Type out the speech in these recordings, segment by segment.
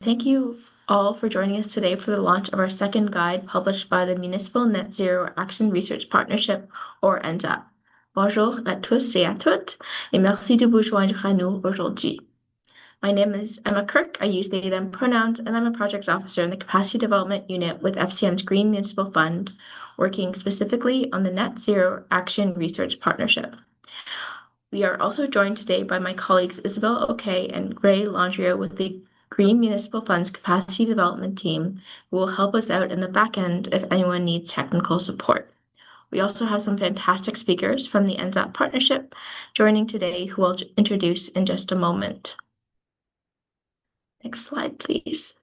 thank you all for joining us today for the launch of our second guide published by the Municipal Net Zero Action Research Partnership, or NZAP. Bonjour à tous et à toutes, et merci de vous joindre à nous aujourd'hui. My name is Emma Kirk. I use they, them pronouns, and I'm a project officer in the Capacity Development Unit with FCM's Green Municipal Fund, working specifically on the Net Zero Action Research Partnership. We are also joined today by my colleagues Isabel O'Kay and Ray Landrio with the Green Municipal Fund's Capacity Development Team, who will help us out in the back end if anyone needs technical support. We also have some fantastic speakers from the NZAP partnership joining today who I'll introduce in just a moment. Next slide, please.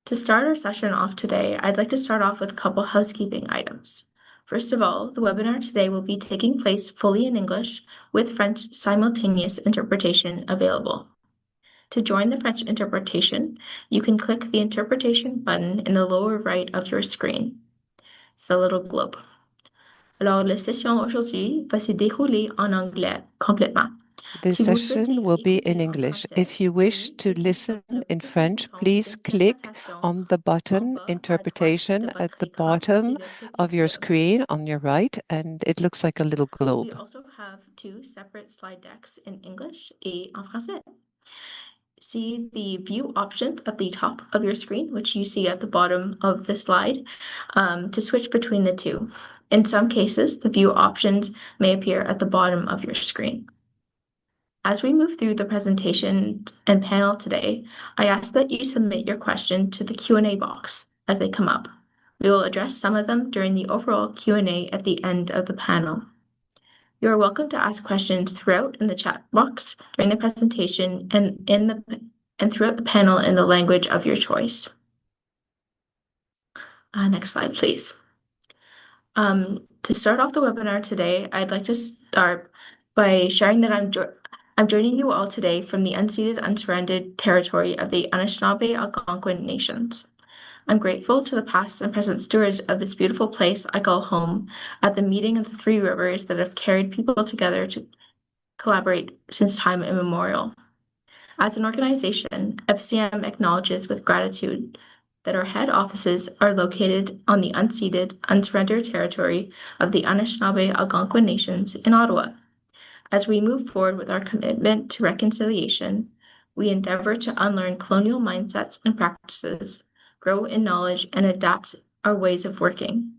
To start our session off today, I'd like to start off with a couple housekeeping items. First of all, the webinar today will be taking place fully in English with French simultaneous interpretation available. To join the French interpretation, you can click the interpretation button in the lower right of your screen. It's the little globe. Alors, la session aujourd'hui va se dérouler en anglais complètement. This session will be in English. If you wish to listen in French, please click on the button Interpretation at the bottom of your screen on your right, and it looks like a little globe. We also have two separate slide decks in English et en français. See the view options at the top of your screen, which you see at the bottom of the slide, to switch between the two. In some cases, the view options may appear at the bottom of your screen. As we move through the presentation and panel today, I ask that you submit your question to the Q&A box as they come up. We will address some of them during the overall Q&A at the end of the panel. You are welcome to ask questions throughout in the chat box during the presentation and throughout the panel in the language of your choice. Next slide, please. To start off the webinar today, I'd like to start by sharing that I'm joining you all today from the unceded, unsurrendered territory of the Anishinaabe Algonquin Nations. I'm grateful to the past and present stewards of this beautiful place I call home at the meeting of the three rivers that have carried people together to collaborate since time immemorial. As an organization, FCM acknowledges with gratitude that our head offices are located on the unceded, unsurrendered territory of the Anishinaabe Algonquin Nations in Ottawa. As we move forward with our commitment to reconciliation, we endeavor to unlearn colonial mindsets and practices, grow in knowledge, and adapt our ways of working.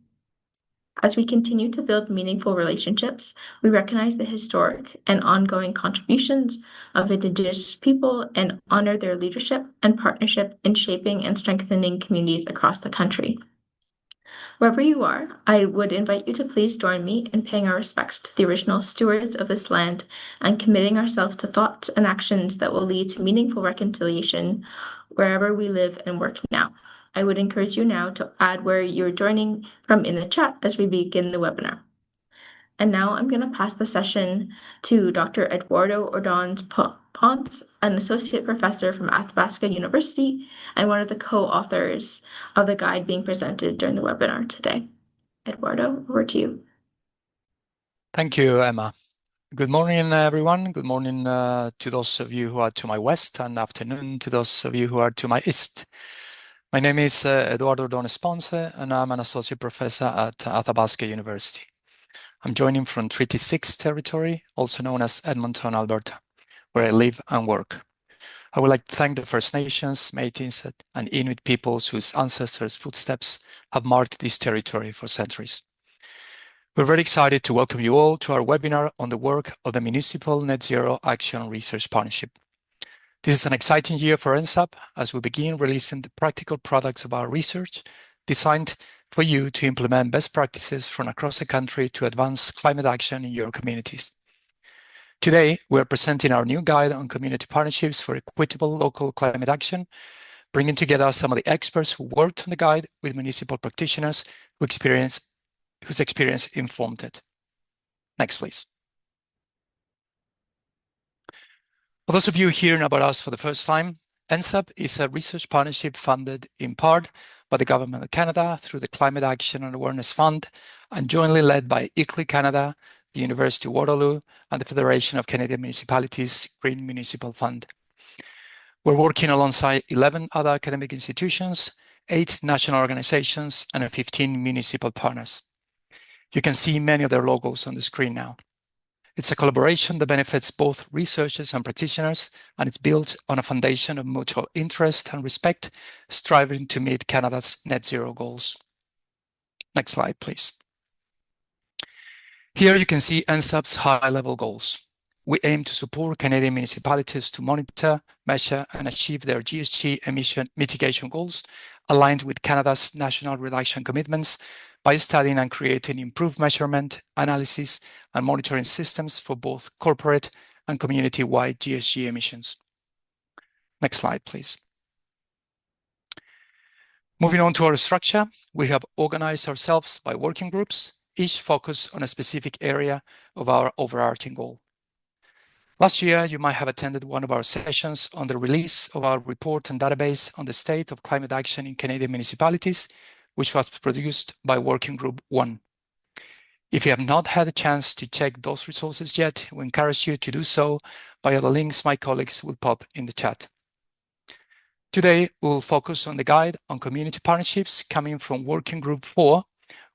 As we continue to build meaningful relationships, we recognize the historic and ongoing contributions of Indigenous people and honor their leadership and partnership in shaping and strengthening communities across the country. Wherever you are, I would invite you to please join me in paying our respects to the original stewards of this land and committing ourselves to thoughts and actions that will lead to meaningful reconciliation wherever we live and work now. I would encourage you now to add where you're joining from in the chat as we begin the webinar. And now I'm going to pass the session to Dr. Eduardo Ordonez Ponce, an associate professor from Athabasca University and one of the co-authors of the guide being presented during the webinar today. Eduardo, over to you. Thank you, Emma. Good morning, everyone. Good morning to those of you who are to my west, and afternoon to those of you who are to my east. My name is Eduardo Ordonez Ponce, and I'm an associate professor at Athabasca University. I'm joining from Treaty 6 territory, also known as Edmonton, Alberta, where I live and work. I would like to thank the First Nations, Métis, and Inuit peoples whose ancestors' footsteps have marked this territory for centuries. We're very excited to welcome you all to our webinar on the work of the Municipal Net Zero Action Research Partnership. This is an exciting year for NZAP as we begin releasing the practical products of our research designed for you to implement best practices from across the country to advance climate action in your communities. Today, we are presenting our new guide on community partnerships for equitable local climate action, bringing together some of the experts who worked on the guide with municipal practitioners whose experience informed it. Next, please. For those of you hearing about us for the first time, NZAP is a research partnership funded in part by the Government of Canada through the Climate Action and Awareness Fund and jointly led by ICLEI Canada, the University of Waterloo, and the Federation of Canadian Municipalities Green Municipal Fund. We're working alongside 11 other academic institutions, 8 national organizations, and 15 municipal partners. You can see many of their logos on the screen now. It's a collaboration that benefits both researchers and practitioners, and it's built on a foundation of mutual interest and respect, striving to meet Canada's net zero goals. Next slide, please. Here you can see NSAP's high-level goals. We aim to support Canadian municipalities to monitor, measure, and achieve their GHG emission mitigation goals aligned with Canada's national reduction commitments by studying and creating improved measurement, analysis, and monitoring systems for both corporate and community-wide GHG emissions. Next slide, please. Moving on to our structure, we have organized ourselves by working groups, each focused on a specific area of our overarching goal. Last year, you might have attended one of our sessions on the release of our report and database on the state of climate action in Canadian municipalities, which was produced by Working Group 1. If you have not had a chance to check those resources yet, we encourage you to do so via the links my colleagues will pop in the chat. Today, we will focus on the guide on community partnerships coming from Working Group 4,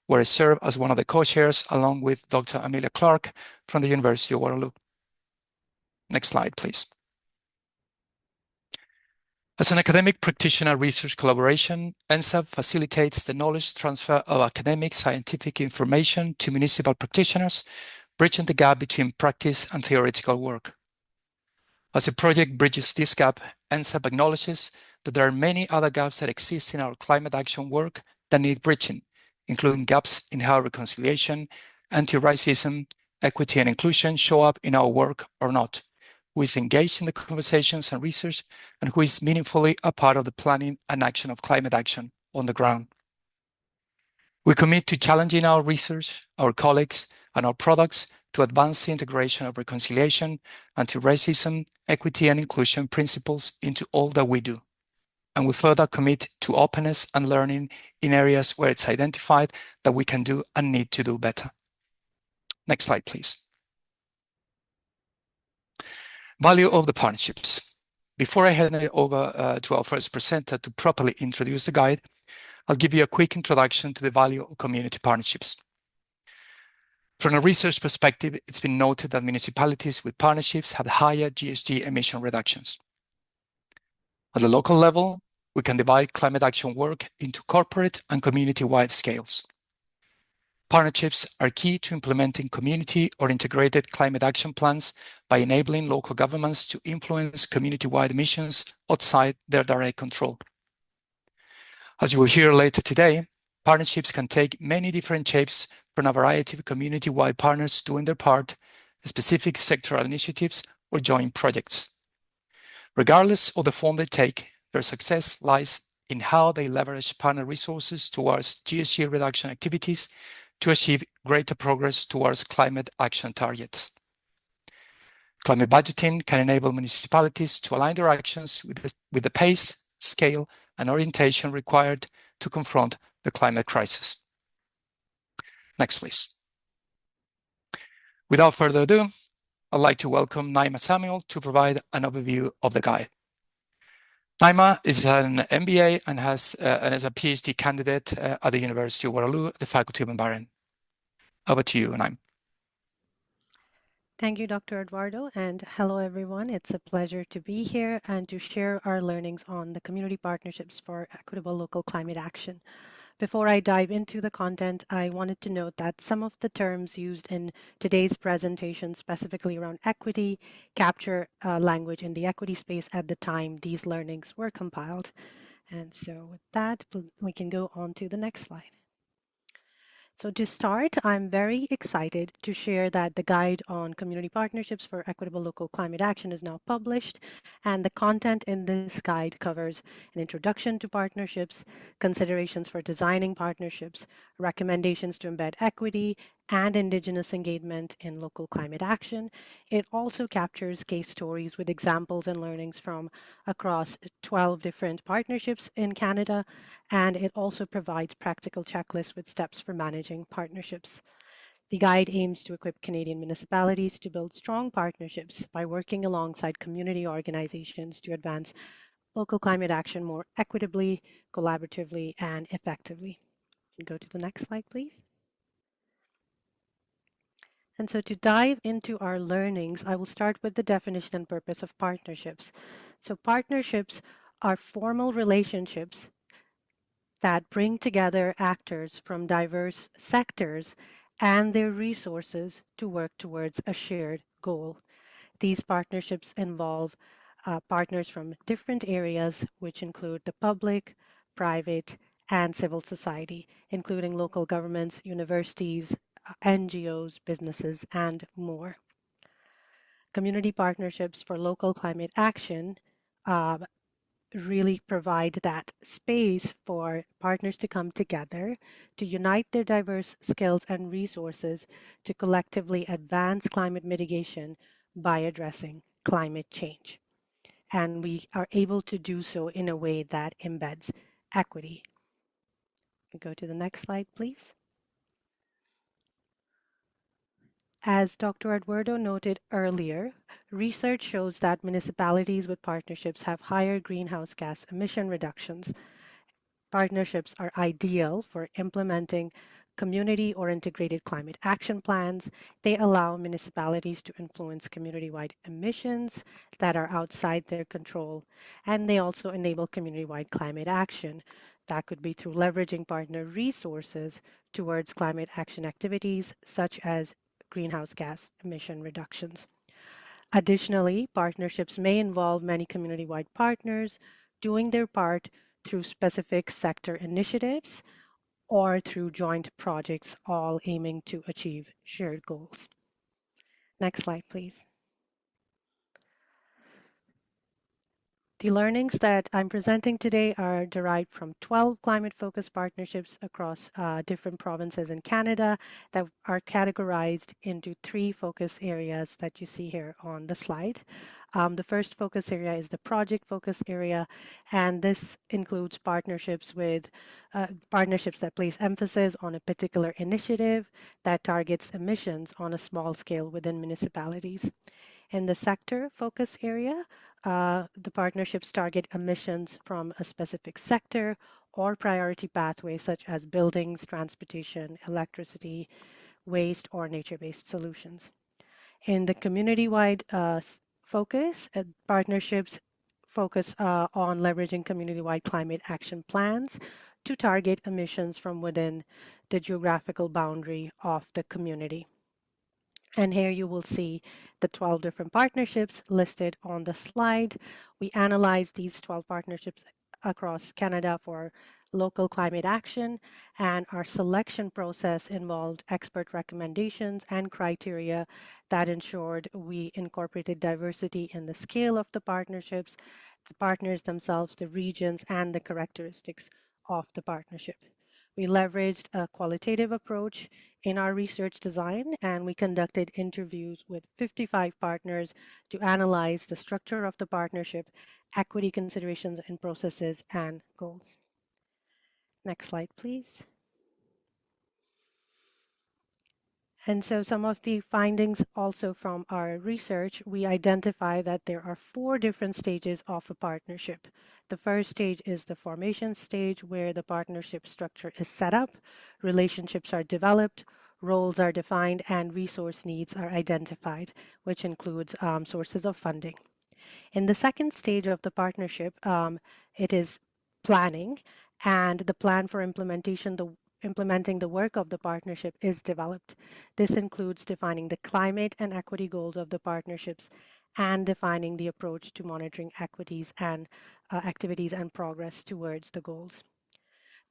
where I serve as one of the co-chairs along with Dr. Amelia Clark from the University of Waterloo. Next slide, please. As an academic practitioner research collaboration, NSAP facilitates the knowledge transfer of academic scientific information to municipal practitioners, bridging the gap between practice and theoretical work. As the project bridges this gap, NSAP acknowledges that there are many other gaps that exist in our climate action work that need bridging, including gaps in how reconciliation, anti-racism, equity, and inclusion show up in our work or not, who is engaged in the conversations and research, and who is meaningfully a part of the planning and action of climate action on the ground. We commit to challenging our research, our colleagues, and our products to advance the integration of reconciliation, anti-racism, equity, and inclusion principles into all that we do. And we further commit to openness and learning in areas where it's identified that we can do and need to do better. Next slide, please. Value of the partnerships. Before I hand it over to our first presenter to properly introduce the guide, I'll give you a quick introduction to the value of community partnerships. From a research perspective, it's been noted that municipalities with partnerships have higher GHG emission reductions. At the local level, we can divide climate action work into corporate and community-wide scales. Partnerships are key to implementing community or integrated climate action plans by enabling local governments to influence community-wide emissions outside their direct control. As you will hear later today, partnerships can take many different shapes from a variety of community-wide partners doing their part, specific sectoral initiatives, or joint projects. Regardless of the form they take, their success lies in how they leverage partner resources towards GHG reduction activities to achieve greater progress towards climate action targets. Climate budgeting can enable municipalities to align their actions with the pace, scale, and orientation required to confront the climate crisis. Next, please. Without further ado, I'd like to welcome Naima Samuel to provide an overview of the guide. Naima is an MBA and is a PhD candidate at the University of Waterloo, the Faculty of Environment. Over to you, Naima. Thank you, Dr. Eduardo, and hello, everyone. It's a pleasure to be here and to share our learnings on the community partnerships for equitable local climate action. Before I dive into the content, I wanted to note that some of the terms used in today's presentation, specifically around equity, capture language in the equity space at the time these learnings were compiled. And so with that, we can go on to the next slide. So to start, I'm very excited to share that the guide on community partnerships for equitable local climate action is now published, and the content in this guide covers an introduction to partnerships, considerations for designing partnerships, recommendations to embed equity and Indigenous engagement in local climate action. It also captures case stories with examples and learnings from across 12 different partnerships in Canada, and it also provides practical checklists with steps for managing partnerships. The guide aims to equip Canadian municipalities to build strong partnerships by working alongside community organizations to advance local climate action more equitably, collaboratively, and effectively. You can go to the next slide, please. And so to dive into our learnings, I will start with the definition and purpose of partnerships. So partnerships are formal relationships that bring together actors from diverse sectors and their resources to work towards a shared goal. These partnerships involve partners from different areas, which include the public, private, and civil society, including local governments, universities, NGOs, businesses, and more. Community partnerships for local climate action uh, really provide that space for partners to come together, to unite their diverse skills and resources to collectively advance climate mitigation by addressing climate change. And we are able to do so in a way that embeds equity. Go to the next slide, please. As Dr. Eduardo noted earlier, research shows that municipalities with partnerships have higher greenhouse gas emission reductions. Partnerships are ideal for implementing community or integrated climate action plans. They allow municipalities to influence community-wide emissions that are outside their control, and they also enable community-wide climate action. That could be through leveraging partner resources towards climate action activities, such as greenhouse gas emission reductions. Additionally, partnerships may involve many community-wide partners doing their part through specific sector initiatives or through joint projects, all aiming to achieve shared goals. Next slide, please. The learnings that I'm presenting today are derived from 12 climate-focused partnerships across different provinces in Canada that are categorized into 3 focus areas that you see here on the slide. The first focus area is the project focus area, and this includes partnerships that place emphasis on a particular initiative that targets emissions on a small scale within municipalities. In the sector focus area, the partnerships target emissions from a specific sector or priority pathways such as buildings, transportation, electricity, waste, or nature-based solutions. In the community-wide focus, partnerships focus on leveraging community-wide climate action plans to target emissions from within the geographical boundary of the community. And here you will see the 12 different partnerships listed on the slide. We analyzed these 12 partnerships across Canada for local climate action, and our selection process involved expert recommendations and criteria that ensured we incorporated diversity in the scale of the partnerships, the partners themselves, the regions, and the characteristics of the partnership. We leveraged a qualitative approach in our research design, and we conducted interviews with 55 partners to analyze the structure of the partnership, equity considerations and processes, and goals. Next slide, please. And so some of the findings also from our research, we identify that there are 4 different stages of a partnership. The first stage is the formation stage, where the partnership structure is set up, relationships are developed, roles are defined, and resource needs are identified, which includes sources of funding. In the second stage of the partnership, it is planning, and the plan for implementing the work of the partnership is developed. This includes defining the climate and equity goals of the partnerships and defining the approach to monitoring equities and activities and progress towards the goals.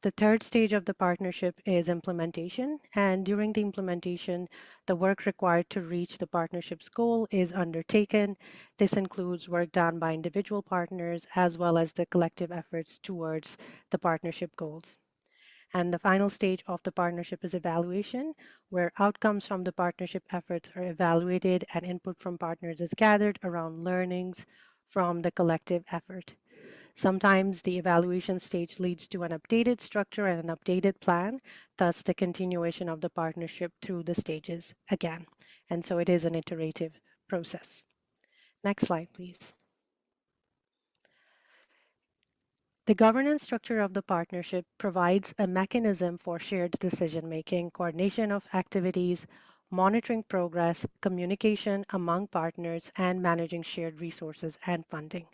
The third stage of the partnership is implementation, and during the implementation, the work required to reach the partnership's goal is undertaken. This includes work done by individual partners as well as the collective efforts towards the partnership goals. And the final stage of the partnership is evaluation, where outcomes from the partnership efforts are evaluated and input from partners is gathered around learnings from the collective effort. Sometimes the evaluation stage leads to an updated structure and an updated plan, thus the continuation of the partnership through the stages again. And so it is an iterative process. Next slide, please. The governance structure of the partnership provides a mechanism for shared decision making, coordination of activities, monitoring progress, communication among partners, and managing shared resources and funding.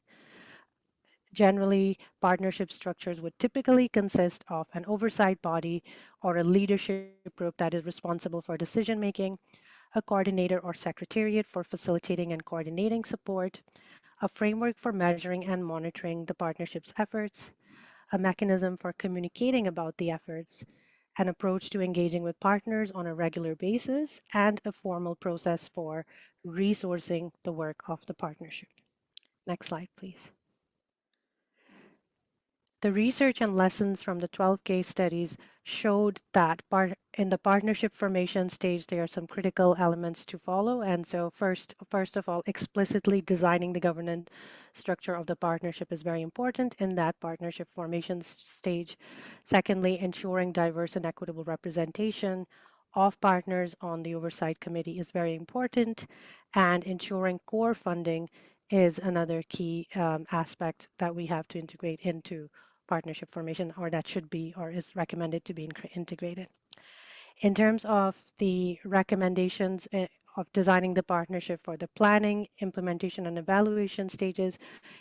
Generally, partnership structures would typically consist of an oversight body or a leadership group that is responsible for decision making, a coordinator or secretariat for facilitating and coordinating support, a framework for measuring and monitoring the partnership's efforts, a mechanism for communicating about the efforts, an approach to engaging with partners on a regular basis, and a formal process for resourcing the work of the partnership. Next slide, please. The research and lessons from the 12 case studies showed that in the partnership formation stage, there are some critical elements to follow. And so first of all, explicitly designing the governance structure of the partnership is very important in that partnership formation stage. Secondly, ensuring diverse and equitable representation of partners on the oversight committee is very important, and ensuring core funding is another key aspect that we have to integrate into partnership formation, or that should be or is recommended to be integrated. In terms of the recommendations of designing the partnership for the planning, implementation, and evaluation stages,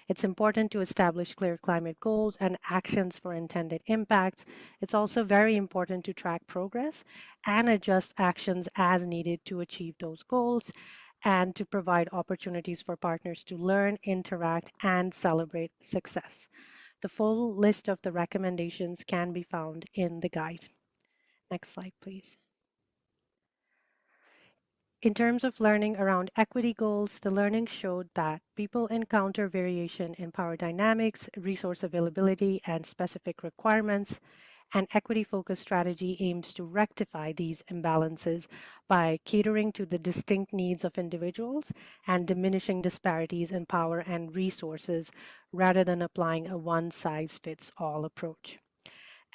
it's important to establish clear climate goals and actions for intended impacts. It's also very important to track progress and adjust actions as needed to achieve those goals, and to provide opportunities for partners to learn, interact, and celebrate success. The full list of the recommendations can be found in the guide. Next slide, please. In terms of learning around equity goals, the learning showed that people encounter variation in power dynamics, resource availability, and specific requirements. An equity-focused strategy aims to rectify these imbalances by catering to the distinct needs of individuals and diminishing disparities in power and resources rather than applying a one-size-fits-all approach.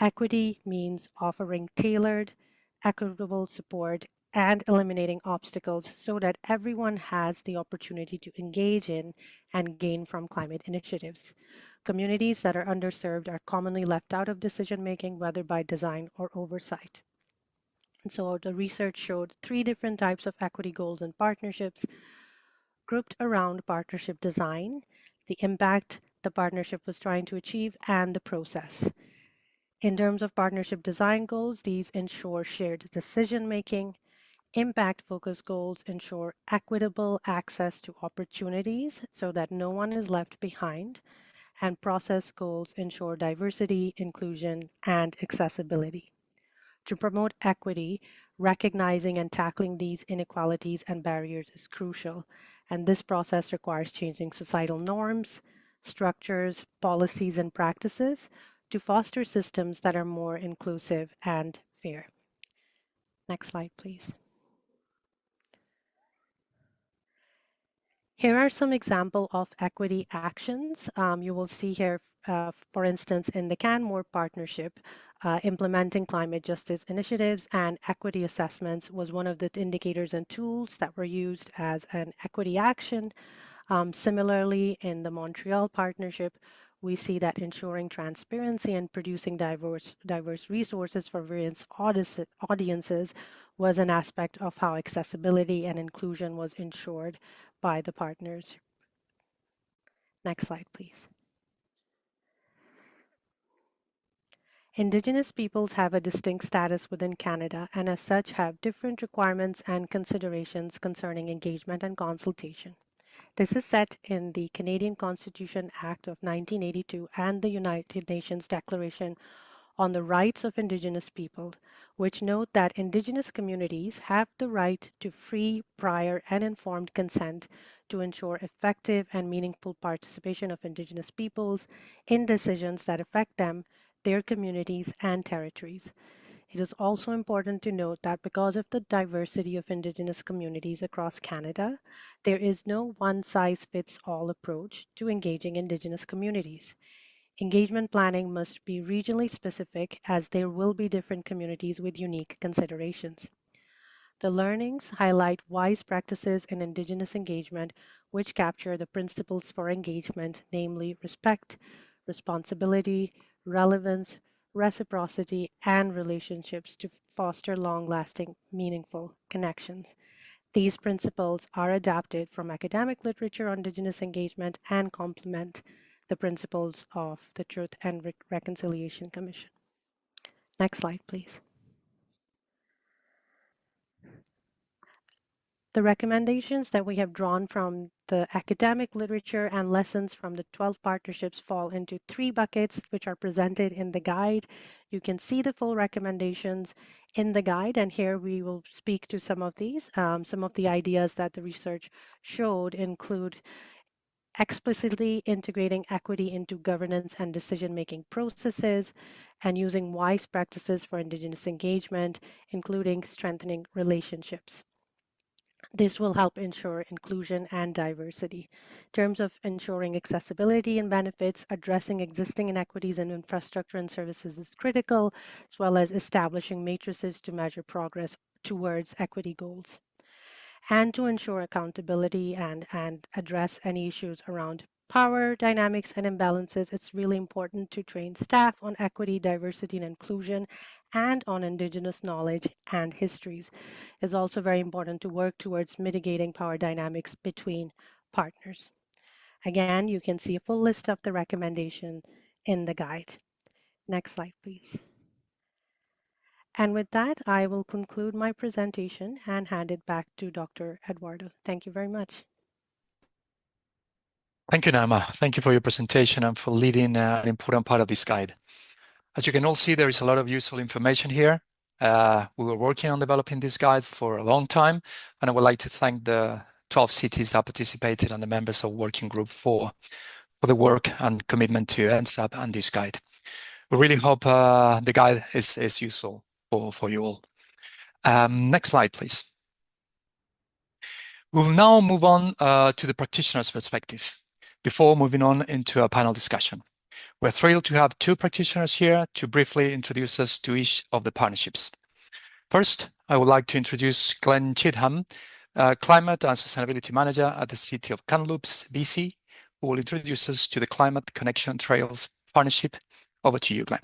Equity means offering tailored, equitable support and eliminating obstacles so that everyone has the opportunity to engage in and gain from climate initiatives. Communities that are underserved are commonly left out of decision making, whether by design or oversight. And so the research showed 3 different types of equity goals and partnerships grouped around partnership design, the impact the partnership was trying to achieve, and the process. In terms of partnership design goals, these ensure shared decision making. Impact-focused goals ensure equitable access to opportunities so that no one is left behind, and process goals ensure diversity, inclusion, and accessibility. To promote equity, recognizing and tackling these inequalities and barriers is crucial, and this process requires changing societal norms, structures, policies, and practices to foster systems that are more inclusive and fair. Next slide, please. Here are some examples of equity actions. You will see here, for instance, in the Canmore partnership, implementing climate justice initiatives and equity assessments was one of the indicators and tools that were used as an equity action. Similarly, in the Montreal partnership, we see that ensuring transparency and producing diverse resources for various audiences was an aspect of how accessibility and inclusion was ensured by the partners. Next slide, please. Indigenous peoples have a distinct status within Canada and as such have different requirements and considerations concerning engagement and consultation. This is set in the Canadian Constitution Act of 1982 and the United Nations Declaration on the Rights of Indigenous Peoples, which note that Indigenous communities have the right to free, prior, and informed consent to ensure effective and meaningful participation of Indigenous peoples in decisions that affect them, their communities, and territories. It is also important to note that because of the diversity of Indigenous communities across Canada, there is no one-size-fits-all approach to engaging Indigenous communities. Engagement planning must be regionally specific as there will be different communities with unique considerations. The learnings highlight wise practices in Indigenous engagement, which capture the principles for engagement, namely respect, responsibility, relevance, reciprocity, and relationships to foster long-lasting, meaningful connections. These principles are adapted from academic literature on Indigenous engagement and complement the principles of the Truth and Reconciliation Commission. Next slide, please. The recommendations that we have drawn from the academic literature and lessons from the 12 partnerships fall into 3 buckets, which are presented in the guide. You can see the full recommendations in the guide, and here we will speak to some of these. Some of the ideas that the research showed include explicitly integrating equity into governance and decision-making processes, and using wise practices for Indigenous engagement, including strengthening relationships. This will help ensure inclusion and diversity. In terms of ensuring accessibility and benefits, addressing existing inequities in infrastructure and services is critical, as well as establishing matrices to measure progress towards equity goals. And to ensure accountability and address any issues around power dynamics and imbalances, it's really important to train staff on equity, diversity, and inclusion, and on Indigenous knowledge and histories. It's also very important to work towards mitigating power dynamics between partners. Again, you can see a full list of the recommendation in the guide. Next slide, please. And with that, I will conclude my presentation and hand it back to Dr. Eduardo. Thank you very much. Thank you, Naima. Thank you for your presentation and for leading an important part of this guide. As you can all see, there is a lot of useful information here. We were working on developing this guide for a long time, and I would like to thank the 12 cities that participated and the members of working group for the work and commitment to NSAP and this guide. We really hope the guide is useful for you all. Next slide, please. We'll now move on to the practitioner's perspective before moving on into a panel discussion. We're thrilled to have 2 practitioners here to briefly introduce us to each of the partnerships. First, I would like to introduce Glenn Chidham, Climate and Sustainability Manager at the City of Kamloops, BC, who will introduce us to the Climate Connection Trails Partnership. Over to you, Glenn.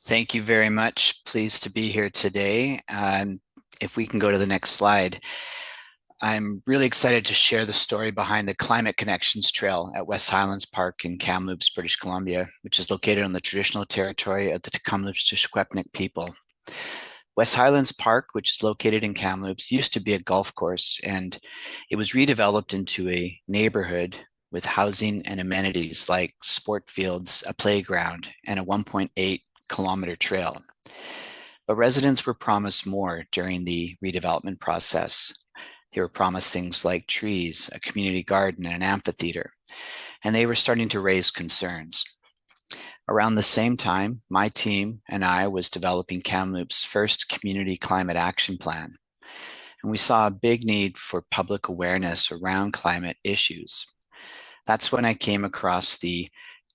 Thank you very much. Pleased to be here today. If we can go to the next slide. I'm really excited to share the story behind the Climate Connections Trail at West Highlands Park in Kamloops, British Columbia, which is located on the traditional territory of the Kamloops-Tishkwepnik people. West Highlands Park, which is located in Kamloops, used to be a golf course, and it was redeveloped into a neighborhood with housing and amenities like sport fields, a playground, and a 1.8-kilometer trail. But residents were promised more during the redevelopment process. They were promised things like trees, a community garden, and an amphitheater, and they were starting to raise concerns. Around the same time, my team and I was developing Kamloops' first community climate action plan, and we saw a big need for public awareness around climate issues. That's when I came across the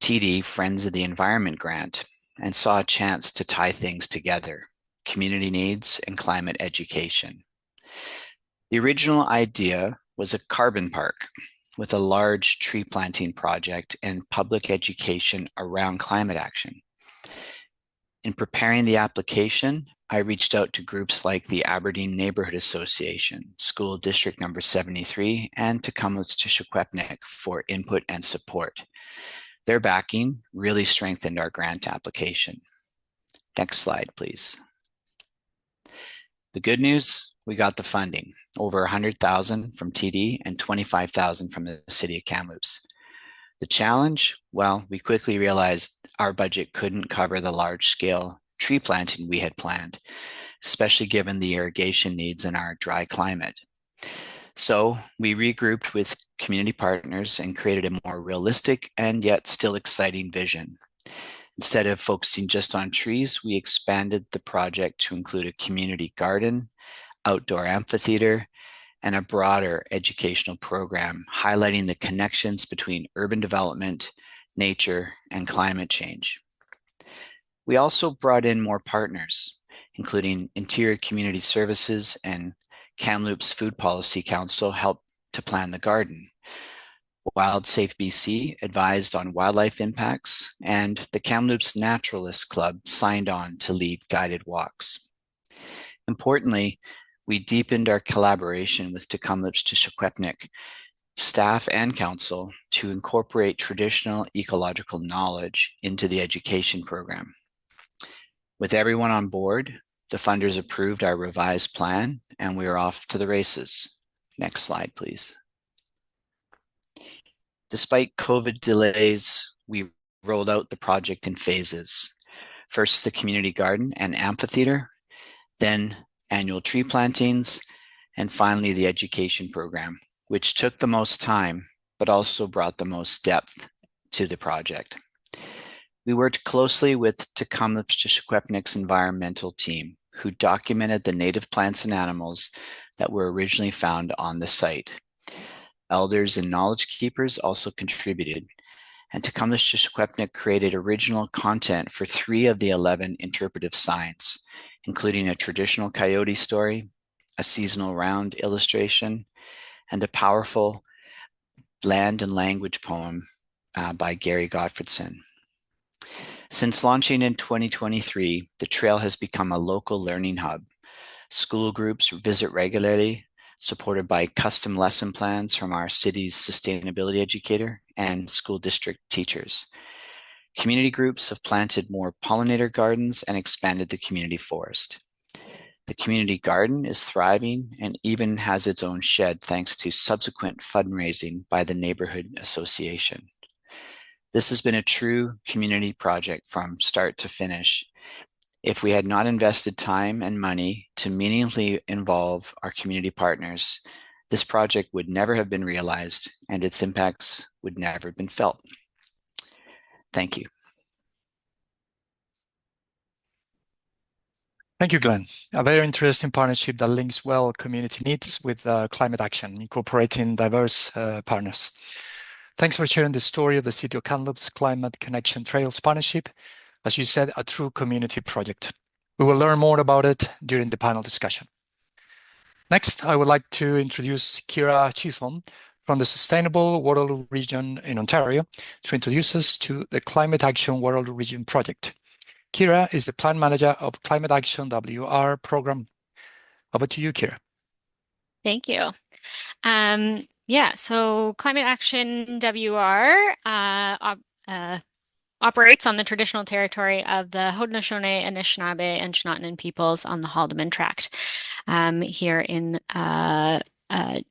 TD Friends of the Environment grant and saw a chance to tie things together, community needs and climate education. The original idea was a carbon park with a large tree planting project and public education around climate action. In preparing the application, I reached out to groups like the Aberdeen Neighborhood Association, School District Number 73, and to Kamloops-Tishkwepnik for input and support. Their backing really strengthened our grant application. Next slide, please. The good news, we got the funding, over $100,000 from TD and $25,000 from the City of Kamloops. The challenge, well, we quickly realized our budget couldn't cover the large-scale tree planting we had planned, especially given the irrigation needs in our dry climate. So we regrouped with community partners and created a more realistic and yet still exciting vision. Instead of focusing just on trees, we expanded the project to include a community garden, outdoor amphitheater, and a broader educational program highlighting the connections between urban development, nature, and climate change. We also brought in more partners, including Interior Community Services and Kamloops Food Policy Council helped to plan the garden. Wild Safe BC advised on wildlife impacts, and the Kamloops Naturalist Club signed on to lead guided walks. Importantly, we deepened our collaboration with Tecumseh staff and council to incorporate traditional ecological knowledge into the education program. With everyone on board, the funders approved our revised plan, and we are off to the races. Next slide, please. Despite COVID delays, we rolled out the project in phases. First, the community garden and amphitheater, then annual tree plantings, and finally the education program, which took the most time, but also brought the most depth to the project. We worked closely with Tecumseh's environmental team, who documented the native plants and animals that were originally found on the site. Elders and knowledge keepers also contributed, and Tecumseh created original content for 3 of the 11 interpretive signs, including a traditional coyote story, a seasonal round illustration, and a powerful land and language poem by Gary Gottfredson. Since launching in 2023, the trail has become a local learning hub. School groups visit regularly, supported by custom lesson plans from our city's sustainability educator and school district teachers. Community groups have planted more pollinator gardens and expanded the community forest. The community garden is thriving and even has its own shed thanks to subsequent fundraising by the neighborhood association. This has been a true community project from start to finish. If we had not invested time and money to meaningfully involve our community partners, this project would never have been realized and its impacts would never have been felt. Thank you. Thank you, Glenn. A very interesting partnership that links well community needs with climate action, incorporating diverse partners. Thanks for sharing the story of the City of Kamloops Climate Connection Trails Partnership. As you said, a true community project. We will learn more about it during the panel discussion. Next, I would like to introduce Kira Chisholm from the Sustainable Waterloo Region in Ontario to introduce us to the Climate Action Waterloo Region project. Kira is the Plan Manager of Climate Action WR program. Over to you, Kira. Thank you. So Climate Action WR operates on the traditional territory of the Haudenosaunee, Anishinaabe, and Chinootan peoples on the Haldimand Tract here in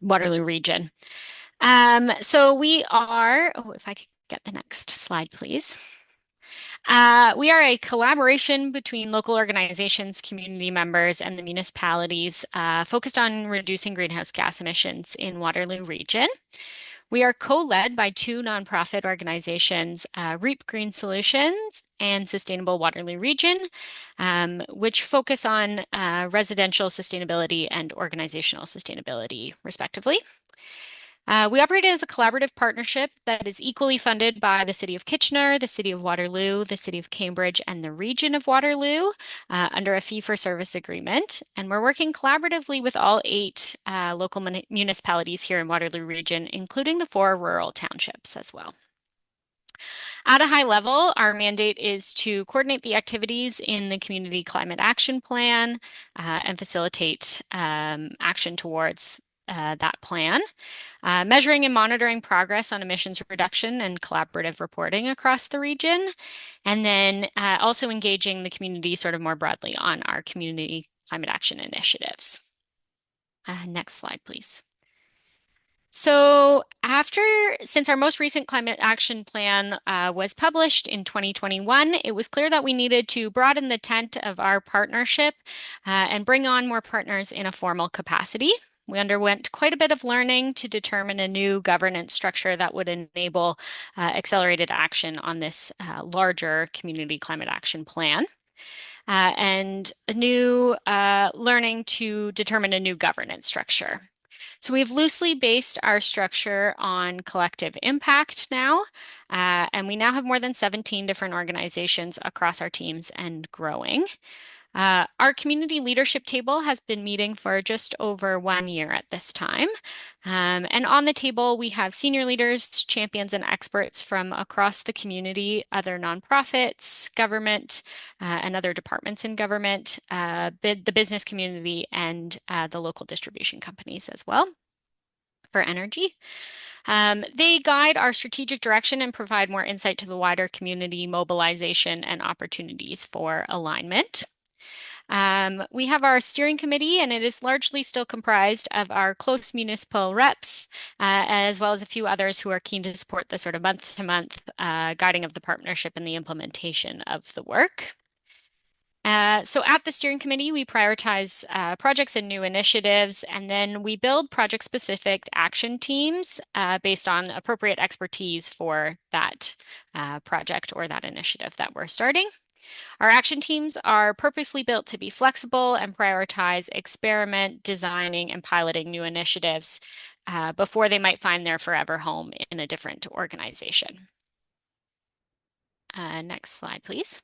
Waterloo region. So we are, if I could get the next slide, please. We are a collaboration between local organizations, community members, and the municipalities focused on reducing greenhouse gas emissions in Waterloo region. We are co-led by 2 nonprofit organizations, REAP Green Solutions and Sustainable Waterloo Region, which focus on residential sustainability and organizational sustainability, respectively. We operate as a collaborative partnership that is equally funded by the City of Kitchener, the City of Waterloo, the City of Cambridge, and the Region of Waterloo under a fee-for-service agreement. And we're working collaboratively with all 8 local municipalities here in Waterloo Region, including the 4 rural townships as well. At a high level, our mandate is to coordinate the activities in the Community Climate Action Plan and facilitate action towards that plan. Measuring and monitoring progress on emissions reduction and collaborative reporting across the region, and then also engaging the community sort of more broadly on our community climate action initiatives. Next slide, please. So since our most recent climate action plan was published in 2021, it was clear that we needed to broaden the tent of our partnership and bring on more partners in a formal capacity. We underwent quite a bit of learning to determine a new governance structure that would enable accelerated action on this larger community climate action plan. And a new learning to determine a new governance structure. So we've loosely based our structure on collective impact now, and we now have more than 17 different organizations across our teams and growing. Our community leadership table has been meeting for just over 1 year at this time. And on the table, we have senior leaders, champions, and experts from across the community, other nonprofits, government, and other departments in government, the business community, and the local distribution companies as well for energy. They guide our strategic direction and provide more insight to the wider community mobilization and opportunities for alignment. We have our steering committee, and it is largely still comprised of our close municipal reps, as well as a few others who are keen to support the sort of month-to-month guiding of the partnership and the implementation of the work. So at the steering committee, we prioritize projects and new initiatives, and then we build project-specific action teams based on appropriate expertise for that project or that initiative that we're starting. Our action teams are purposely built to be flexible and prioritize experiment, designing, and piloting new initiatives before they might find their forever home in a different organization. Next slide, please.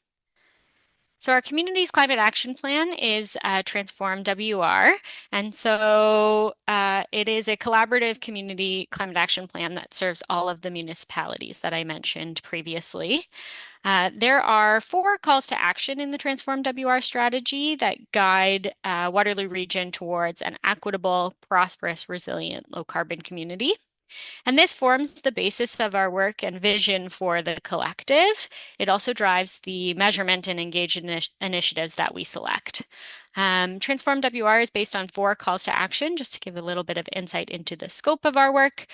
So our community's climate action plan is Transform WR. And so it is a collaborative community climate action plan that serves all of the municipalities that I mentioned previously. There are 4 calls to action in the Transform WR strategy that guide Waterloo Region towards an equitable, prosperous, resilient, low-carbon community. And this forms the basis of our work and vision for the collective. It also drives the measurement and engagement initiatives that we select. Transform WR is based on 4 calls to action, just to give a little bit of insight into the scope of our work.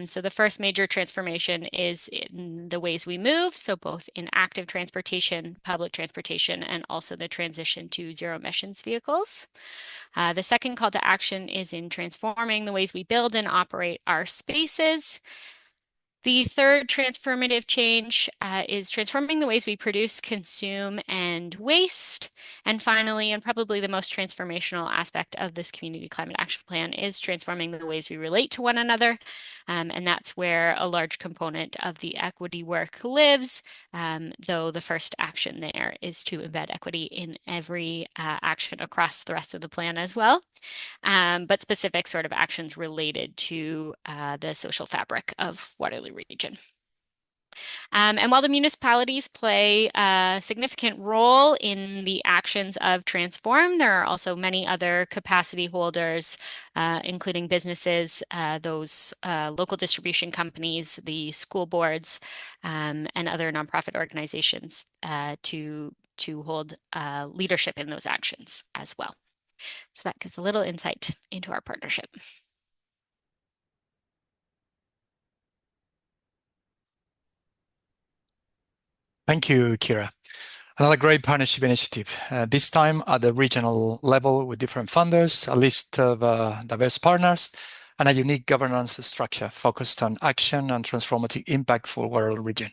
So the first major transformation is in the ways we move, so both in active transportation, public transportation, and also the transition to zero emissions vehicles. The second call to action is in transforming the ways we build and operate our spaces. The third transformative change is transforming the ways we produce, consume, and waste. And finally, and probably the most transformational aspect of this community climate action plan is transforming the ways we relate to one another. And that's where a large component of the equity work lives, though the first action there is to embed equity in every action across the rest of the plan as well. But specific sort of actions related to the social fabric of Waterloo Region. And while the municipalities play a significant role in the actions of Transform, there are also many other capacity holders, including businesses, those local distribution companies, the school boards, and other nonprofit organizations to hold leadership in those actions as well. So that gives a little insight into our partnership. Thank you, Kira. Another great partnership initiative, this time at the regional level with different funders, a list of diverse partners, and a unique governance structure focused on action and transformative impact for Waterloo Region.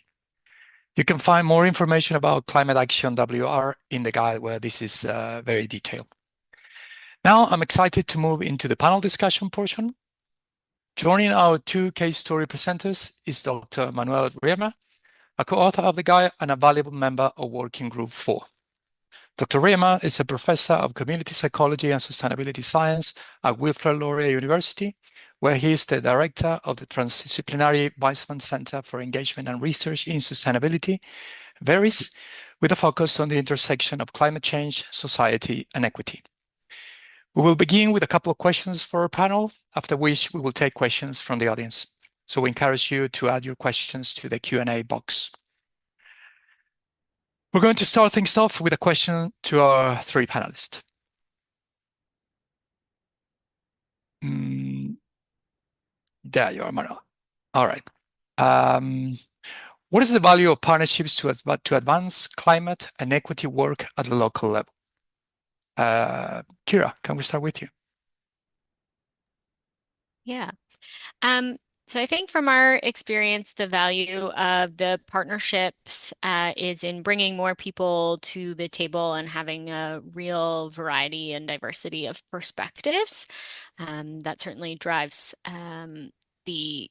You can find more information about Climate Action WR in the guide where this is very detailed. Now I'm excited to move into the panel discussion portion. Joining our 2 case story presenters is Dr. Manuel Riemer, a co-author of the guide and a valuable member of Working Group 4. Dr. Riemer is a professor of community psychology and sustainability science at Wilfrid Laurier University, where he is the director of the Transdisciplinary Weizmann Center for Engagement and Research in Sustainability, VERIS, with a focus on the intersection of climate change, society, and equity. We will begin with a couple of questions for our panel, after which we will take questions from the audience. So we encourage you to add your questions to the Q&A box. We're going to start things off with a question to our 3 panelists. There you are, Manuel. All right. What is the value of partnerships to advance climate and equity work at the local level? Kira, can we start with you? Yeah. So I think from our experience, the value of the partnerships is in bringing more people to the table and having a real variety and diversity of perspectives. That certainly drives the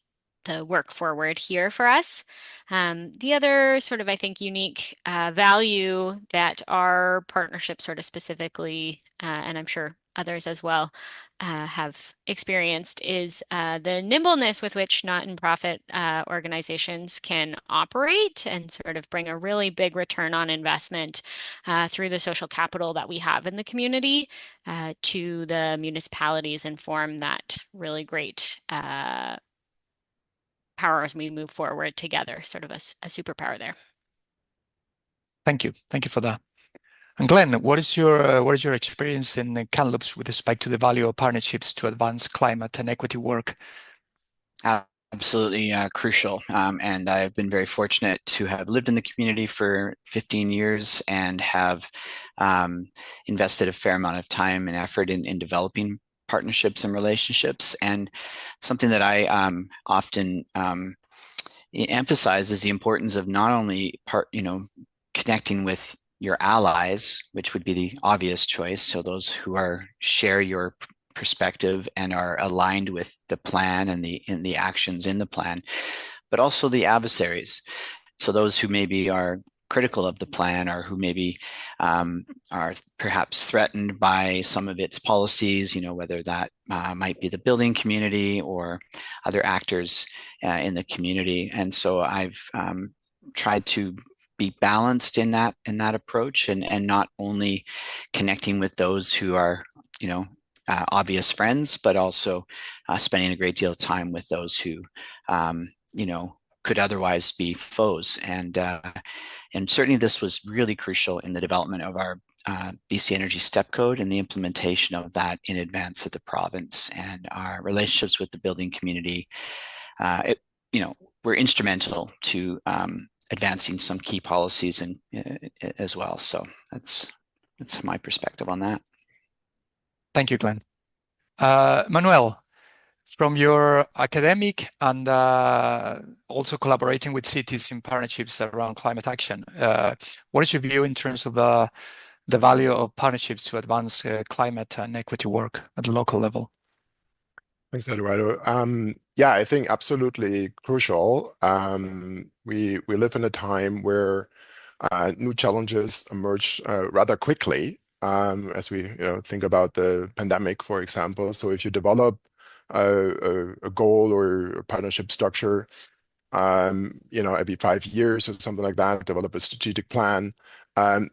the work forward here for us. The other sort of, I think, unique value that our partnership sort of specifically, and I'm sure others as well, have experienced is the nimbleness with which not-for-profit organizations can operate and sort of bring a really big return on investment through the social capital that we have in the community to the municipalities and form that really great power as we move forward together, sort of a superpower there. Thank you. Thank you for that. And Glenn, what is your experience in Kamloops with respect to the value of partnerships to advance climate and equity work? Absolutely crucial. And I've been very fortunate to have lived in the community for 15 years and have invested a fair amount of time and effort in developing partnerships and relationships. And something that I often emphasize is the importance of not only connecting with your allies, which would be the obvious choice, so those who share your perspective and are aligned with the plan and the actions in the plan, but also the adversaries. So those who maybe are critical of the plan or who maybe are perhaps threatened by some of its policies, whether that might be the building community or other actors in the community. And so I've tried to be balanced in that approach and not only connecting with those who are, obvious friends, but also spending a great deal of time with those who, could otherwise be foes. And certainly this was really crucial in the development of our BC Energy Step Code and the implementation of that in advance of the province, and our relationships with the building community, were instrumental to advancing some key policies and as well. So that's my perspective on that. Thank you, Glenn. Manuel, from your academic and also collaborating with cities in partnerships around climate action, what is your view in terms of the value of partnerships to advance climate and equity work at the local level? Thanks, Eduardo. Yeah, I think absolutely crucial. We live in a time where new challenges emerge rather quickly, as we think about the pandemic, for example. So if you develop a goal or a partnership structure, every 5 years or something like that, develop a strategic plan,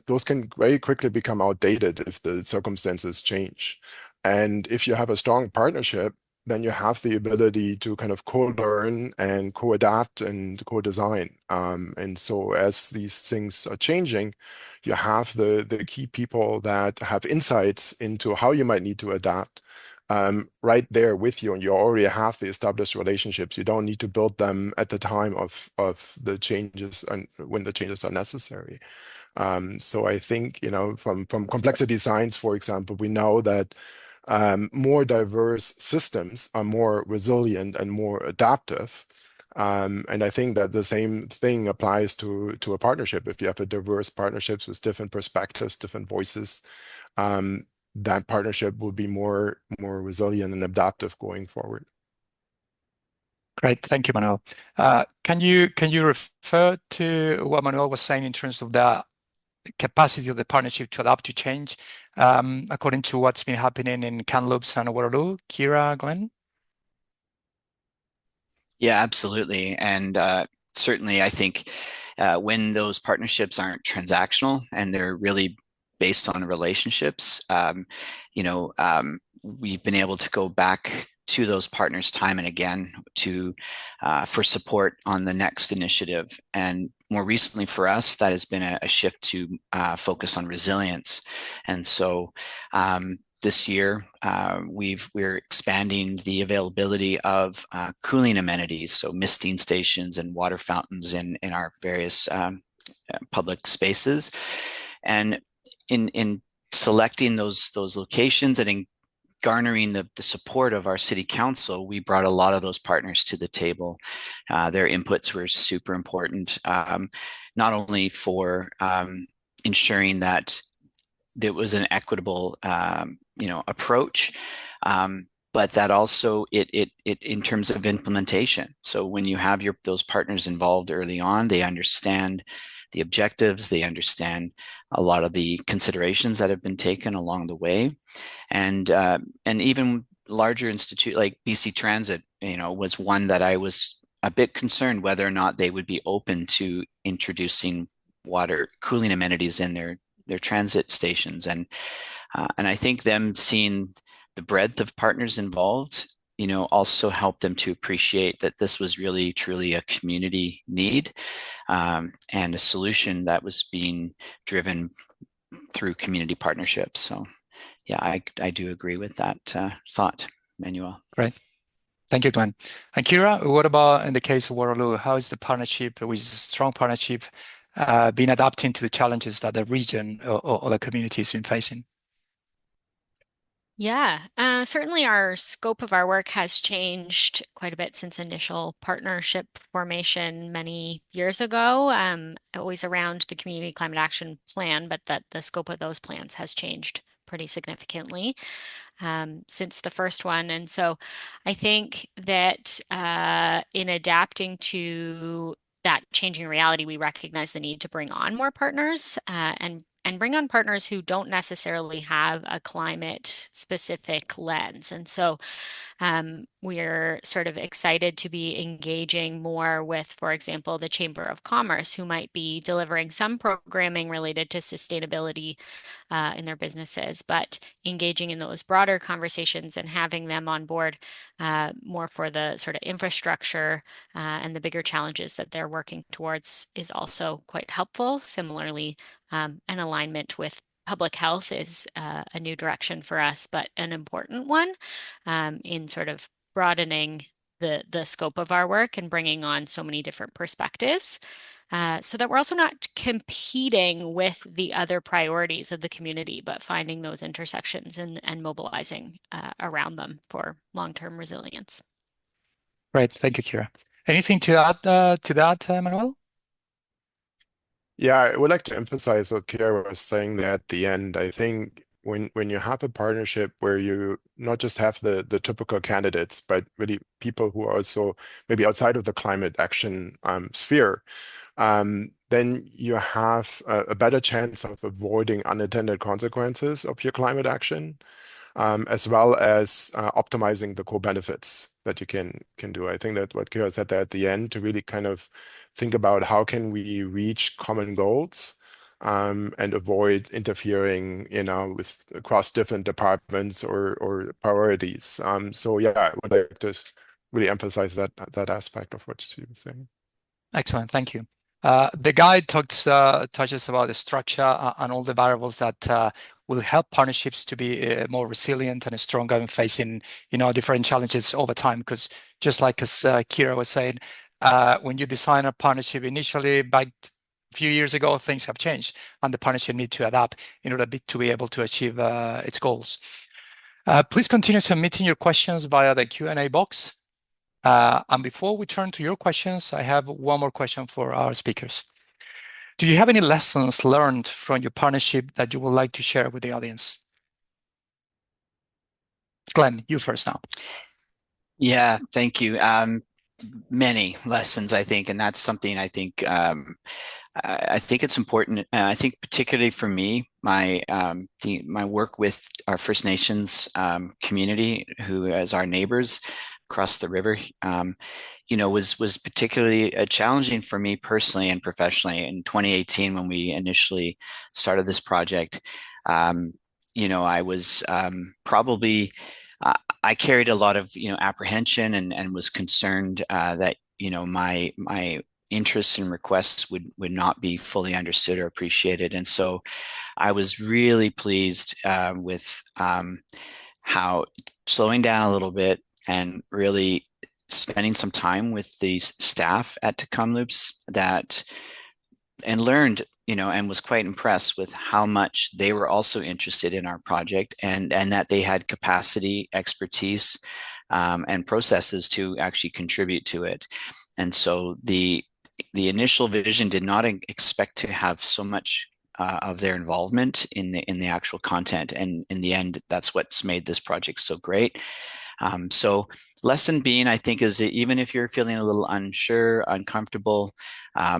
those can very quickly become outdated if the circumstances change. And if you have a strong partnership, then you have the ability to kind of co-learn and co-adapt and co-design. And so as these things are changing, you have the key people that have insights into how you might need to adapt right there with you, and you already have the established relationships. You don't need to build them at the time of the changes and when the changes are necessary. So I think, from complexity science, for example, we know that more diverse systems are more resilient and more adaptive. And I think that the same thing applies to a partnership. If you have a diverse partnerships with different perspectives, different voices, that partnership will be more resilient and adaptive going forward. Great, thank you, Manuel. Can you refer to what Manuel was saying in terms of the capacity of the partnership to adapt to change, according to what's been happening in Kamloops and Waterloo? Kira, Glenn? Yeah, absolutely. And certainly I think when those partnerships aren't transactional and they're really based on relationships, we've been able to go back to those partners time and again for support on the next initiative. And more recently for us, that has been a shift to focus on resilience. And so this year, we're expanding the availability of cooling amenities, so misting stations and water fountains in our various public spaces. And in selecting those locations and in garnering the support of our city council, we brought a lot of those partners to the table. Their inputs were super important, not only for ensuring that there was an equitable, approach, but that also it in terms of implementation. So when you have those partners involved early on, they understand the objectives, they understand a lot of the considerations that have been taken along the way, and even larger institute like BC Transit, was one that I was a bit concerned whether or not they would be open to introducing water cooling amenities in their transit stations, and I think them seeing the breadth of partners involved, also helped them to appreciate that this was really truly a community need, and a solution that was being driven through community partnerships. So yeah, I do agree with that thought, Manuel. Great. Thank you, Glenn. And Kira, what about in the case of Waterloo? How is the partnership, which is a strong partnership, been adapting to the challenges that the region or the community has been facing? Yeah, certainly our scope of our work has changed quite a bit since initial partnership formation many years ago, always around the Community Climate Action Plan, but that the scope of those plans has changed pretty significantly since the first one. And so I think that in adapting to that changing reality, we recognize the need to bring on more partners and bring on partners who don't necessarily have a climate specific lens. And so we're sort of excited to be engaging more with, for example, the Chamber of Commerce, who might be delivering some programming related to sustainability in their businesses, but engaging in those broader conversations and having them on board more for the sort of infrastructure and the bigger challenges that they're working towards is also quite helpful. Similarly, an alignment with public health is a new direction for us, but an important one in sort of broadening the scope of our work and bringing on so many different perspectives. So that we're also not competing with the other priorities of the community, but finding those intersections and mobilizing around them for long-term resilience. Great. Thank you, Kira. Anything to add to that, Manuel? Yeah, I would like to emphasize what Kira was saying there at the end. I think when you have a partnership where you not just have the typical candidates, but really people who are also maybe outside of the climate action sphere, then you have a better chance of avoiding unintended consequences of your climate action, as well as optimizing the core benefits that you can do. I think that what Kira said there at the end, to really kind of think about how can we reach common goals, and avoid interfering, with across different departments or priorities. So yeah, I would like to really emphasize that aspect of what she was saying. Excellent. Thank you. The guide touches about the structure and all the variables that will help partnerships to be more resilient and stronger in facing, different challenges over time. Because just like as Kira was saying, when you design a partnership initially, back a few years ago, things have changed, and the partnership need to adapt in order to be able to achieve its goals. Please continue submitting your questions via the Q&A box. And before we turn to your questions, I have one more question for our speakers. Do you have any lessons learned from your partnership that you would like to share with the audience? Glenn, you first now. Yeah, thank you. Many lessons, I think, and that's something I think it's important. I think particularly for me, my work with our First Nations community, who as our neighbors across the river, was particularly challenging for me personally and professionally. In 2018, when we initially started this project, I was probably I carried a lot of apprehension and was concerned that my interests and requests would not be fully understood or appreciated. And so I was really pleased with how slowing down a little bit and really spending some time with the staff at Tecumloops that learned, and was quite impressed with how much they were also interested in our project, and that they had capacity, expertise, and processes to actually contribute to it. And so the initial vision did not expect to have so much of their involvement in the actual content, and in the end, that's what's made this project so great. So lesson being, I think, is that even if you're feeling a little unsure, uncomfortable,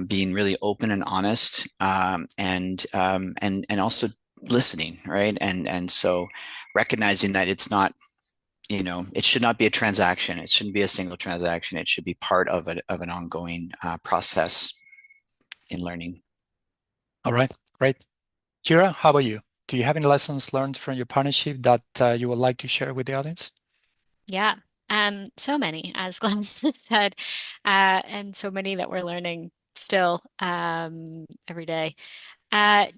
being really open and honest, and also listening, right? And so recognizing that it's not, it should not be a transaction. It shouldn't be a single transaction. It should be part of an ongoing process in learning. All right, great. Kira, how about you? Do you have any lessons learned from your partnership that you would like to share with the audience? Yeah, so many, as Glenn said, and so many that we're learning still every day.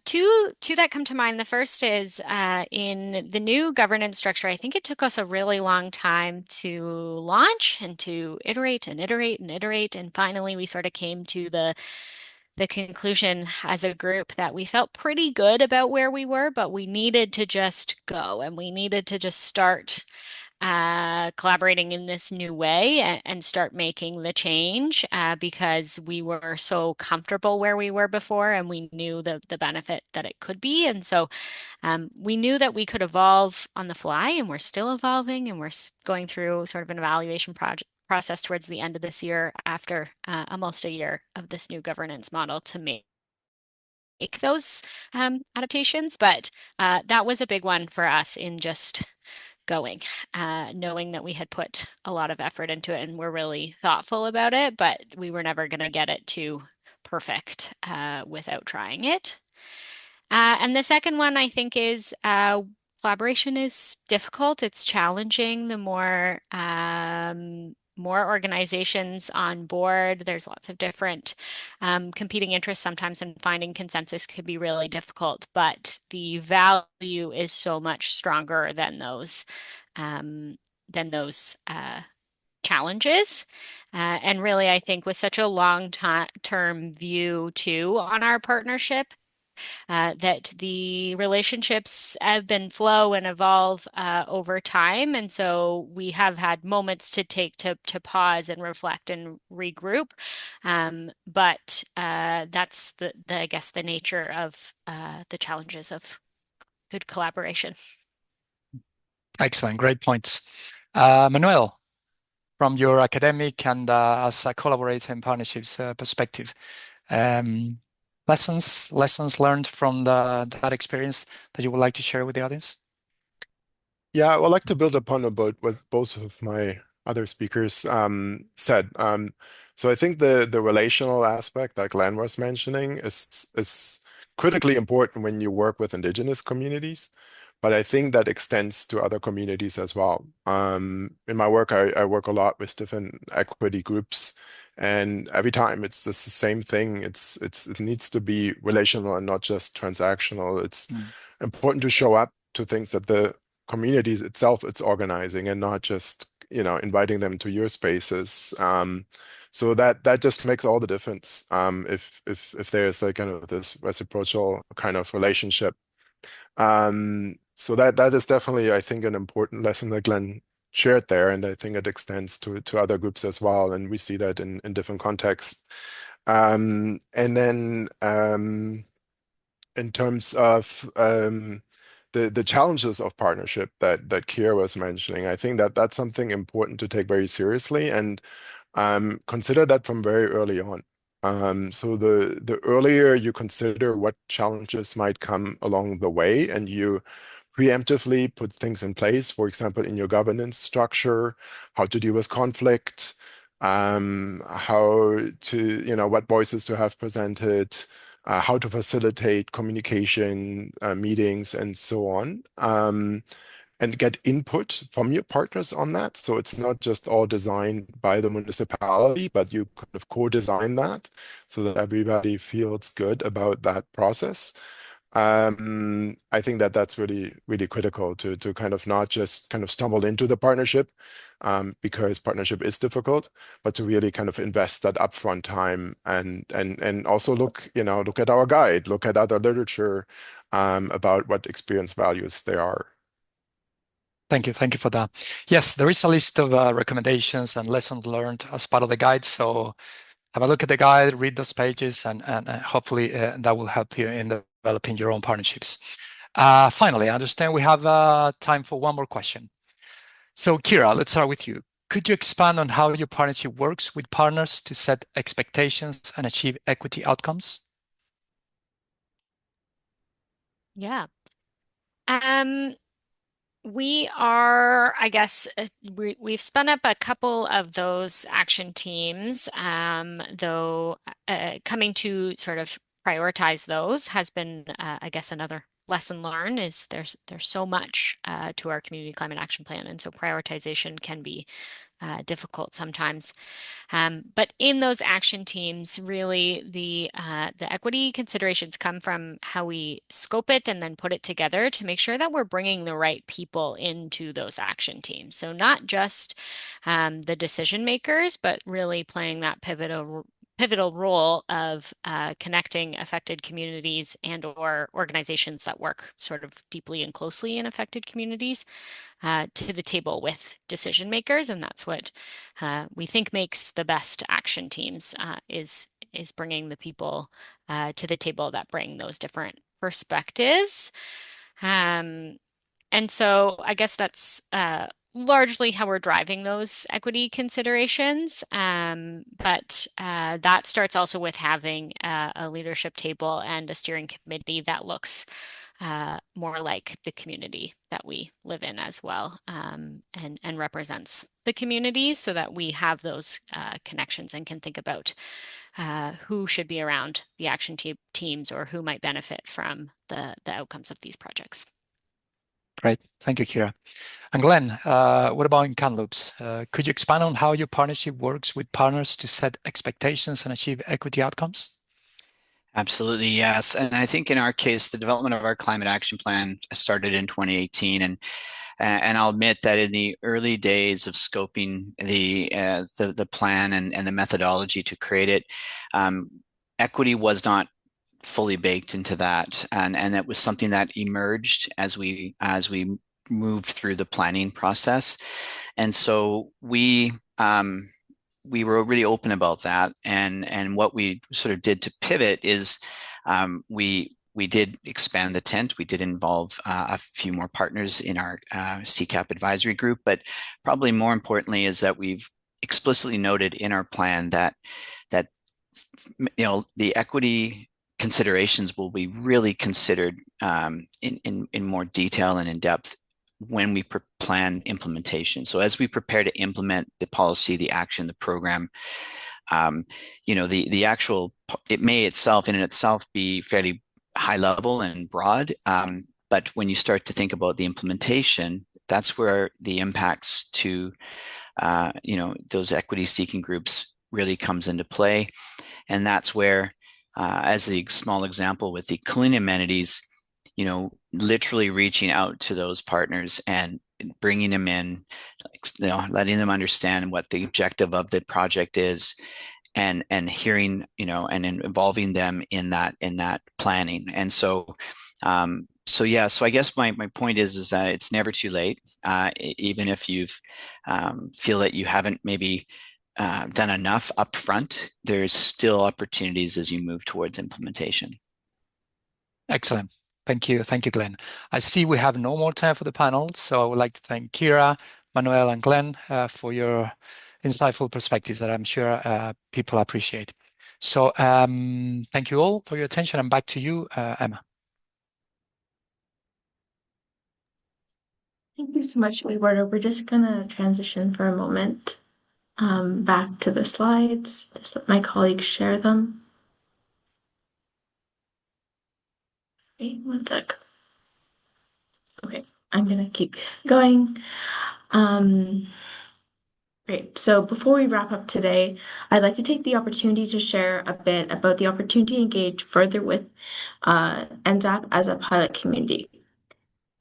Two that come to mind. The first is in the new governance structure. I think it took us a really long time to launch and to iterate and iterate and iterate, and finally we sort of came to the conclusion as a group that we felt pretty good about where we were, but we needed to just go and we needed to just start collaborating in this new way and start making the change because we were so comfortable where we were before and we knew the benefit that it could be. And so we knew that we could evolve on the fly, and we're still evolving, and we're going through sort of an evaluation process towards the end of this year after almost a year of this new governance model to make those adaptations. But that was a big one for us in just going, knowing that we had put a lot of effort into it and we're really thoughtful about it, but we were never going to get it too perfect without trying it. And the second one I think is collaboration is difficult. It's challenging. The more organizations on board, there's lots of different competing interests sometimes, and finding consensus can be really difficult. But the value is so much stronger than those challenges. And really, I think with such a long-term view too on our partnership, that the relationships ebb and flow and evolve over time. And so we have had moments to take to pause and reflect and regroup. But that's I guess the nature of the challenges of good collaboration. Excellent, great points. Manuel, from your academic and as a collaborator in partnerships perspective, lessons learned from that experience that you would like to share with the audience? Yeah, I would like to build upon about what both of my other speakers said. So I think the relational aspect that Glenn was mentioning is critically important when you work with Indigenous communities, but I think that extends to other communities as well. In my work, I work a lot with different equity groups, and every time it's the same thing. It needs to be relational and not just transactional. It's important to show up to things that the communities itself it's organizing, and not just inviting them to your spaces. So that just makes all the difference. If there's like kind of this reciprocal kind of relationship. So that is definitely, I think, an important lesson that Glenn shared there, and I think it extends to other groups as well, and we see that in different contexts. And then in terms of the challenges of partnership that Kira was mentioning, I think that that's something important to take very seriously, and consider that from very early on. So the earlier you consider what challenges might come along the way, and you preemptively put things in place, for example, in your governance structure, how to deal with conflict, how to, what voices to have presented, how to facilitate communication, meetings, and so on. And get input from your partners on that. So it's not just all designed by the municipality, but you kind of co-design that so that everybody feels good about that process. I think that that's really, really critical to kind of not just kind of stumble into the partnership, because partnership is difficult, but to really kind of invest that upfront time and also look, look at our guide, look at other literature about what experience values there are. Thank you for that. Yes, there is a list of recommendations and lessons learned as part of the guide. So have a look at the guide, read those pages, and hopefully that will help you in developing your own partnerships. Finally, I understand we have time for one more question. So Kira, let's start with you. Could you expand on how your partnership works with partners to set expectations and achieve equity outcomes? Yeah. We are, I guess, we've spun up a couple of those action teams, though coming to sort of prioritize those has been, I guess, another lesson learned is there's so much to our community climate action plan, and so prioritization can be difficult sometimes. But in those action teams, really the equity considerations come from how we scope it and then put it together to make sure that we're bringing the right people into those action teams. So not just the decision makers, but really playing that pivotal role of connecting affected communities and or organizations that work sort of deeply and closely in affected communities to the table with decision makers, and that's what we think makes the best action teams is bringing the people to the table that bring those different perspectives. And so I guess that's largely how we're driving those equity considerations. But that starts also with having a leadership table and a steering committee that looks more like the community that we live in as well, and represents the community so that we have those connections and can think about who should be around the action teams or who might benefit from the outcomes of these projects. Great. Thank you, Kira. And Glenn, what about in Kamloops? Could you expand on how your partnership works with partners to set expectations and achieve equity outcomes? Absolutely, yes. And I think in our case, the development of our climate action plan started in 2018, and I'll admit that in the early days of scoping the plan and the methodology to create it, equity was not fully baked into that, and it was something that emerged as we moved through the planning process, and so we were really open about that, and what we sort of did to pivot is we did expand the tent. We did involve a few more partners in our CCAP advisory group, but probably more importantly is that we've explicitly noted in our plan that the equity considerations will be really considered in more detail and in depth when we plan implementation. So as we prepare to implement the policy, the action, the program, the actual, it may itself in itself be fairly high level and broad, but when you start to think about the implementation, that's where the impacts to those equity seeking groups really comes into play. And that's where, as the small example with the clean amenities, literally reaching out to those partners and bringing them in, letting them understand what the objective of the project is, and hearing, and involving them in that planning. And so, so I guess my point is that it's never too late, even if you've feel that you haven't maybe done enough upfront. There's still opportunities as you move towards implementation. Excellent. Thank you, Glenn. I see we have no more time for the panel, so I would like to thank Kira, Manuel, and Glenn for your insightful perspectives that I'm sure people appreciate. So thank you all for your attention, and back to you, Emma. Thank you so much, Eduardo. We're just gonna transition for a moment back to the slides. Just let my colleagues share them. Wait, one sec. Okay, I'm gonna keep going. Great. So before we wrap up today, I'd like to take the opportunity to share a bit about the opportunity to engage further with NZAP as a pilot community.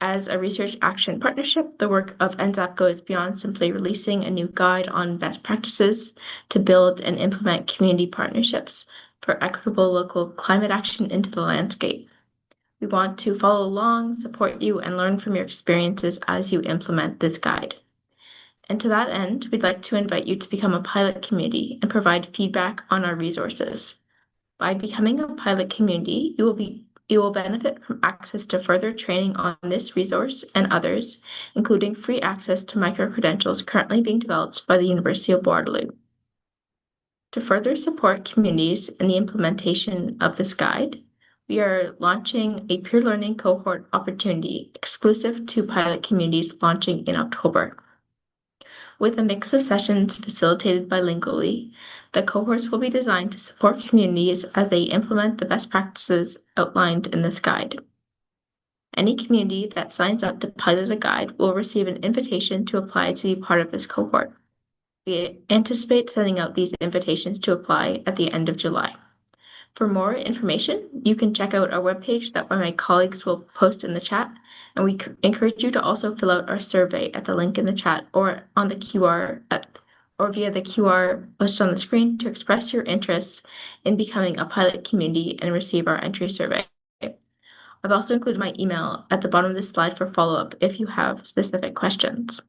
As a research action partnership, the work of NZAP goes beyond simply releasing a new guide on best practices to build and implement community partnerships for equitable local climate action into the landscape. We want to follow along, support you, and learn from your experiences as you implement this guide. And to that end, we'd like to invite you to become a pilot community and provide feedback on our resources. By becoming a pilot community, you will benefit from access to further training on this resource and others, including free access to micro-credentials currently being developed by the University of Waterloo. To further support communities in the implementation of this guide, we are launching a peer learning cohort opportunity exclusive to pilot communities launching in October. With a mix of sessions facilitated bilingually, the cohorts will be designed to support communities as they implement the best practices outlined in this guide. Any community that signs up to pilot a guide will receive an invitation to apply to be part of this cohort. We anticipate sending out these invitations to apply at the end of July. For more information, you can check out our webpage that one of my colleagues will post in the chat, and we encourage you to also fill out our survey at the link in the chat or on the QR or via the QR posted on the screen to express your interest in becoming a pilot community and receive our entry survey. I've also included my email at the bottom of this slide for follow-up if you have specific questions.